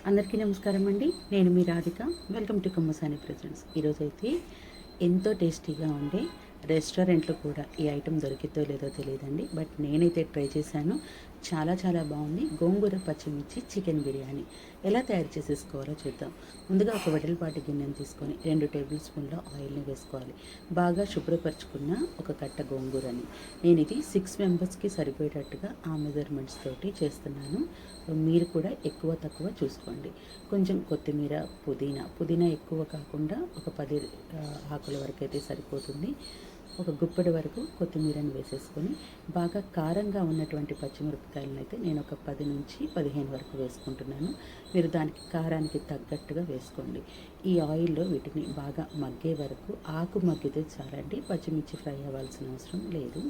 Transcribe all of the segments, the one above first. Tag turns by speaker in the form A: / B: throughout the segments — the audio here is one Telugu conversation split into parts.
A: అందరికీ నమస్కారం అండి. నేను మీ Radhika. Welcome to Kummasani presents. ఈరోజైతే ఎంతో టేస్టీగా ఉండే రెస్టారెంట్లో కూడా ఈ ఐటెం దొరికిద్దో లేదో తెలియదండి. బట్ నేనైతే ట్రై చేశాను. చాలా చాలా బాగుంది. గోంగూర పచ్చిమిర్చి చికెన్ బిర్యానీ ఎలా తయారు చేసేసుకోవాలో చూద్దాం. ముందుగా ఒక వెడల్పాటి గిన్నెను తీసుకొని 2 టేబుల్ స్పూన్ల ఆయిల్ని వేసుకోవాలి. బాగా శుభ్రపరచుకున్న ఒక కట్ట గోంగూరని నేను ఇది 6 మెంబర్స్కి సరిపోయేటట్టుగా ఆ మెజర్మెంట్స్ తోటి చేస్తున్నాను. మీరు కూడా ఎక్కువ తక్కువ చూసుకోండి. కొంచెం కొత్తిమీర, పుదీనా ఎక్కువ కాకుండా ఒక 10 ఆకుల వరకు అయితే సరిపోతుంది. ఒక గుప్పెడు వరకు కొత్తిమీరని వేసేసుకొని బాగా కారంగా ఉన్నటువంటి పచ్చిమిరపకాయలను అయితే నేను ఒక 10 నుంచి 15 వరకు వేసుకుంటున్నాను. మీరు దానికి కారానికి తగ్గట్టుగా వేసుకోండి. ఈ ఆయిల్లో వీటిని బాగా మగ్గే వరకు, ఆకు మగ్గితే చాలండి, పచ్చిమిర్చి ఫ్రై అవ్వాల్సిన అవసరం లేదు.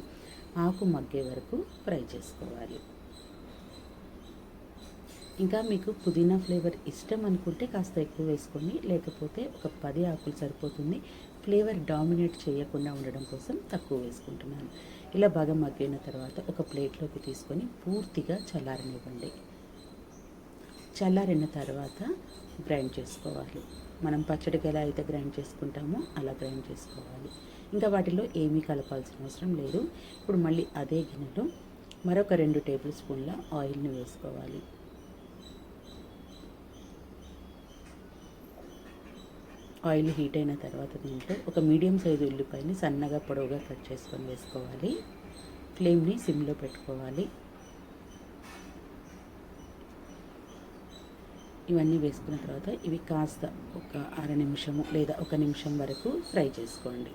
A: ఆకు మగ్గే వరకు ఫ్రై చేసుకోవాలి. ఇంకా మీకు పుదీనా ఫ్లేవర్ ఇష్టం అనుకుంటే కాస్త ఎక్కువ వేసుకోండి, లేకపోతే ఒక 10 ఆకులు సరిపోతుంది. ఫ్లేవర్ డామినేట్ చేయకుండా ఉండడం కోసం తక్కువ వేసుకుంటున్నాను. ఇలా బాగా మగ్గిన తర్వాత ఒక ప్లేట్లోకి తీసుకొని పూర్తిగా చల్లారనివ్వండి. చల్లారిన తర్వాత గ్రైండ్ చేసుకోవాలి. మనం పచ్చడికి ఎలా అయితే గ్రైండ్ చేసుకుంటామో అలా గ్రైండ్ చేసుకోవాలి. ఇంకా వాటిలో ఏమీ కలపాల్సిన అవసరం లేదు. ఇప్పుడు మళ్ళీ అదే గిన్నెలో మరొక 2 టేబుల్ స్పూన్ల ఆయిల్ని వేసుకోవాలి. ఆయిల్ హీట్ అయిన తర్వాత దీంట్లో ఒక మీడియం సైజు ఉల్లిపాయని సన్నగా పొడవుగా కట్ చేసుకొని వేసుకోవాలి. ఫ్లేమ్ని సిమ్లో పెట్టుకోవాలి. ఇవన్నీ వేసుకున్న తర్వాత ఇవి కాస్త ఒక అర నిమిషము లేదా 1 నిమిషం వరకు ఫ్రై చేసుకోండి.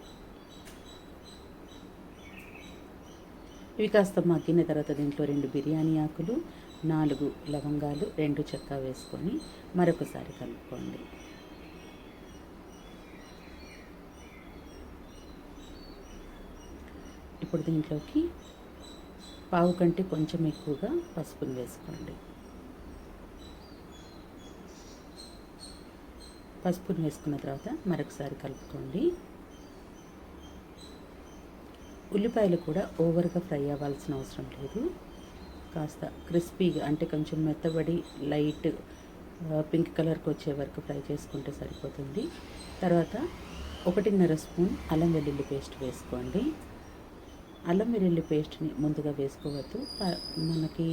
A: ఇవి కాస్త మగ్గిన తర్వాత దీంట్లో 2 బిర్యానీ ఆకులు, 4 లవంగాలు, 2 చెక్క వేసుకొని మరొకసారి కలుపుకోండి. ఇప్పుడు దీంట్లోకి పావు కంటే కొంచెం ఎక్కువగా పసుపుని వేసుకోండి. పసుపుని వేసుకున్న తర్వాత మరొకసారి కలుపుకోండి. ఉల్లిపాయలు కూడా ఓవర్గా ఫ్రై అవ్వాల్సిన అవసరం లేదు. కాస్త క్రిస్పీగా అంటే కొంచెం మెత్తబడి లైట్ పింక్ కలర్కి వచ్చే వరకు ఫ్రై చేసుకుంటే సరిపోతుంది. తర్వాత 1.5 స్పూన్ అల్లం వెల్లుల్లి పేస్ట్ వేసుకోండి. అల్లం వెల్లుల్లి పేస్ట్ని ముందుగా వేసుకోవద్దు. మనకి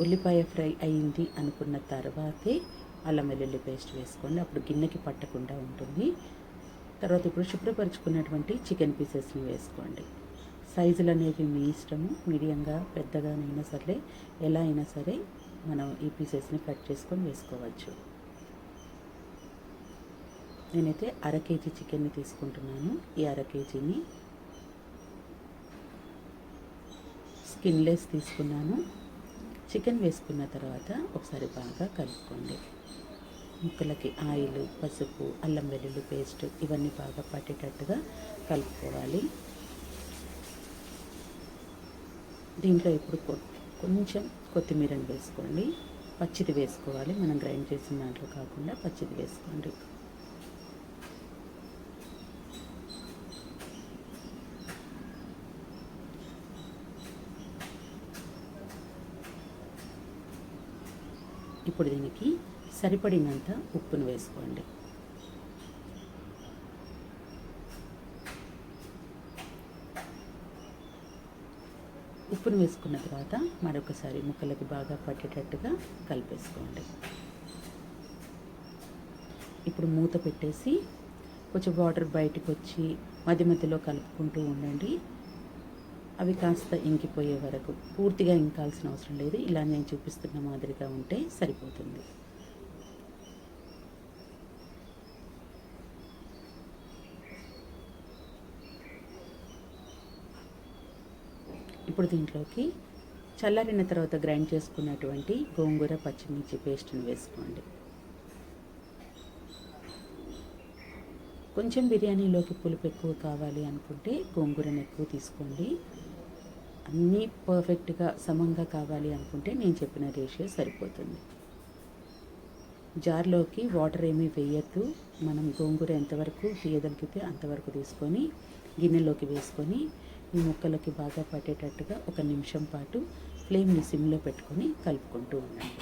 A: ఉల్లిపాయ ఫ్రై అయింది అనుకున్న తర్వాతే అల్లం వెల్లుల్లి పేస్ట్ వేసుకోండి. అప్పుడు గిన్నెకి పట్టకుండా ఉంటుంది. తర్వాత ఇప్పుడు శుభ్రపరుచుకున్నటువంటి చికెన్ పీసెస్ని వేసుకోండి. సైజులు అనేవి మీ ఇష్టము. మీడియంగా పెద్దగానైనా సరే, ఎలా అయినా సరే మనం ఈ పీసెస్ని కట్ చేసుకొని వేసుకోవచ్చు. నేనైతే అర కేజీ చికెన్ని తీసుకుంటున్నాను. ఈ అర కేజీని స్కిన్లెస్ తీసుకున్నాను. చికెన్ వేసుకున్న తర్వాత ఒకసారి బాగా కలుపుకోండి. ముక్కలకి ఆయిల్, పసుపు, అల్లం వెల్లుల్లి పేస్ట్ ఇవన్నీ బాగా పట్టేటట్టుగా కలుపుకోవాలి. దీంట్లో ఇప్పుడు కొంచెం కొత్తిమీరని వేసుకోండి. పచ్చిది వేసుకోవాలి, మనం గ్రైండ్ చేసిన దాంట్లో కాకుండా పచ్చిది వేసుకోండి. ఇప్పుడు దీనికి సరిపడినంత ఉప్పును వేసుకోండి. ఉప్పును వేసుకున్న తర్వాత మరొకసారి ముక్కలకి బాగా పట్టేటట్టుగా కలిపేసుకోండి. ఇప్పుడు మూత పెట్టేసి కొంచెం వాటర్ బయటకు వచ్చి మధ్య మధ్యలో కలుపుకుంటూ ఉండండి. అవి కాస్త ఇంకిపోయే వరకు. పూర్తిగా ఇంకాల్సిన అవసరం లేదు. ఇలా నేను చూపిస్తున్న మాదిరిగా ఉంటే సరిపోతుంది. ఇప్పుడు దీంట్లోకి చల్లారిన తర్వాత గ్రైండ్ చేసుకున్నటువంటి గోంగూర పచ్చిమిర్చి పేస్ట్ని వేసుకోండి. కొంచెం బిర్యానీలోకి పులుపు ఎక్కువ కావాలి అనుకుంటే గోంగూరను ఎక్కువ తీసుకోండి. అన్నీ పర్ఫెక్ట్గా సమంగా కావాలి అనుకుంటే నేను చెప్పిన రేషియో సరిపోతుంది. జార్లోకి వాటర్ ఏమీ వేయద్దు. మనం గోంగూర ఎంతవరకు తీయగలిగితే అంతవరకు తీసుకొని గిన్నెలోకి వేసుకొని ఈ ముక్కలకి బాగా పట్టేటట్టుగా 1 నిమిషం పాటు ఫ్లేమ్ని సిమ్లో పెట్టుకొని కలుపుకుంటూ ఉండండి.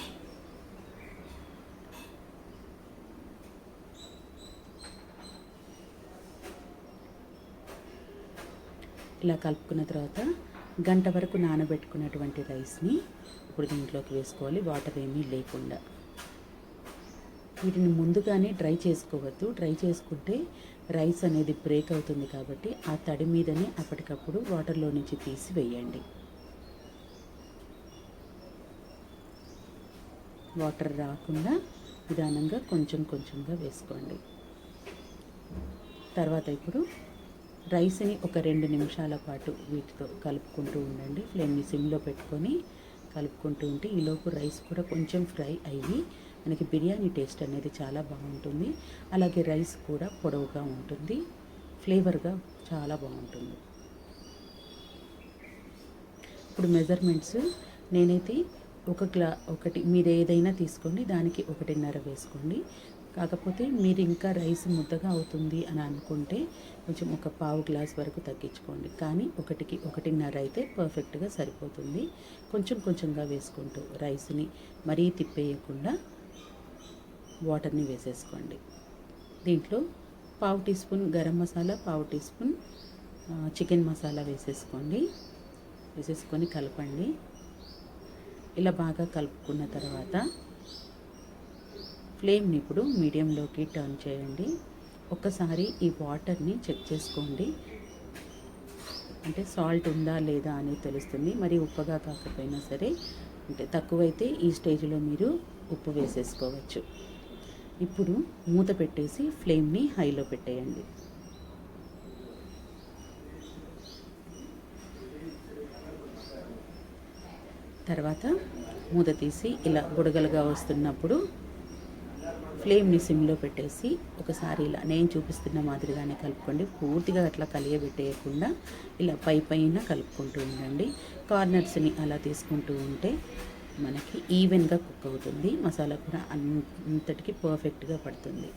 A: ఇలా కలుపుకున్న తర్వాత గంట వరకు నానబెట్టుకున్నటువంటి రైస్ని ఇప్పుడు దీంట్లోకి వేసుకోవాలి, వాటర్ ఏమీ లేకుండా. వీటిని ముందుగానే డ్రై చేసుకోవద్దు, డ్రై చేసుకుంటే రైస్ అనేది బ్రేక్ అవుతుంది కాబట్టి ఆ తడి మీదనే అప్పటికప్పుడు వాటర్లో నుంచి తీసి వేయండి. వాటర్ రాకుండా నిదానంగా కొంచెం కొంచెంగా వేసుకోండి. తర్వాత ఇప్పుడు రైస్ని ఒక 2 నిమిషాల పాటు వీటితో కలుపుకుంటూ ఉండండి. ఫ్లేమ్ని సిమ్లో పెట్టుకొని కలుపుకుంటూ ఉంటే ఈలోపు రైస్ కూడా కొంచెం ఫ్రై అయ్యి మనకి బిర్యానీ టేస్ట్ అనేది చాలా బాగుంటుంది. అలాగే రైస్ కూడా పొడవుగా ఉంటుంది, ఫ్లేవర్గా చాలా బాగుంటుంది. ఇప్పుడు మెజర్మెంట్స్ నేనైతే ఒకటి మీరు ఏదైనా తీసుకోండి, దానికి 1.5 వేసుకోండి. కాకపోతే మీరు ఇంకా రైస్ ముద్దగా అవుతుంది అని అనుకుంటే కొంచెం ఒక పావు గ్లాస్ వరకు తగ్గించుకోండి. కానీ 1కి 1.5 అయితే పర్ఫెక్ట్గా సరిపోతుంది. కొంచెం కొంచెంగా వేసుకుంటూ రైస్ని మరీ తిప్పేయకుండా వాటర్ని వేసేసుకోండి. దీంట్లో పావు టీ స్పూన్ గరం మసాలా, పావు టీ స్పూన్ చికెన్ మసాలా వేసేసుకొని కలపండి. ఇలా బాగా కలుపుకున్న తర్వాత ఫ్లేమ్ని ఇప్పుడు మీడియంలోకి టర్న్ చేయండి. ఒక్కసారి ఈ వాటర్ని చెక్ చేసుకోండి, అంటే సాల్ట్ ఉందా లేదా అనేది తెలుస్తుంది. మరి ఉప్పగా కాకపోయినా సరే, అంటే తక్కువైతే ఈ స్టేజ్లో మీరు ఉప్పు వేసేసుకోవచ్చు. ఇప్పుడు మూత పెట్టేసి ఫ్లేమ్ని హైలో పెట్టేయండి. తర్వాత మూత తీసి ఇలా బుడగలుగా వస్తున్నప్పుడు ఫ్లేమ్ని సిమ్లో పెట్టేసి ఒకసారి ఇలా నేను చూపిస్తున్న మాదిరిగానే కలుపుకోండి. పూర్తిగా అట్లా కలియబెట్టేయకుండా ఇలా పైన కలుపుకుంటూ ఉండండి. కార్నర్స్ని అలా తీసుకుంటూ ఉంటే మనకి ఈవెన్గా కుక్ అవుతుంది. మసాలా కూడా అంతటికి పర్ఫెక్ట్గా పడుతుంది.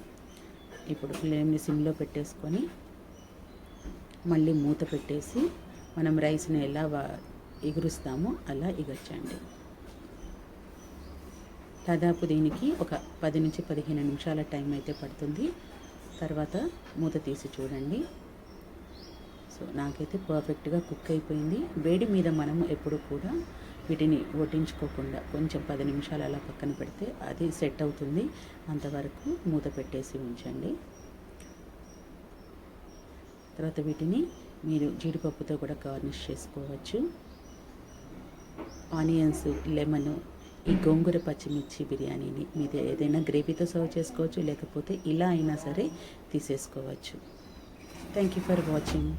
A: ఇప్పుడు ఫ్లేమ్ని సిమ్లో పెట్టేసుకొని మళ్ళీ మూత పెట్టేసి మనం రైస్ని ఎలా ఎగురుస్తామో అలా ఎగర్చండి. దాదాపు దీనికి ఒక 10 నుంచి 15 నిమిషాల టైం అయితే పడుతుంది. తర్వాత మూత తీసి చూడండి. సో నాకైతే పర్ఫెక్ట్గా కుక్ అయిపోయింది. వేడి మీద మనము ఎప్పుడు కూడా వీటిని వడ్డించుకోకుండా కొంచెం 10 నిమిషాలు అలా పక్కన పెడితే అది సెట్ అవుతుంది. అంతవరకు మూత పెట్టేసి ఉంచండి. తర్వాత వీటిని మీరు జీడిపప్పుతో కూడా గార్నిష్ చేసుకోవచ్చు. ఆనియన్స్, లెమన్, ఈ గోంగూర పచ్చిమిర్చి బిర్యానీని మీరు ఏదైనా గ్రేవీతో సర్వ్ చేసుకోవచ్చు, లేకపోతే ఇలా అయినా సరే తీసేసుకోవచ్చు. Thank you for watching.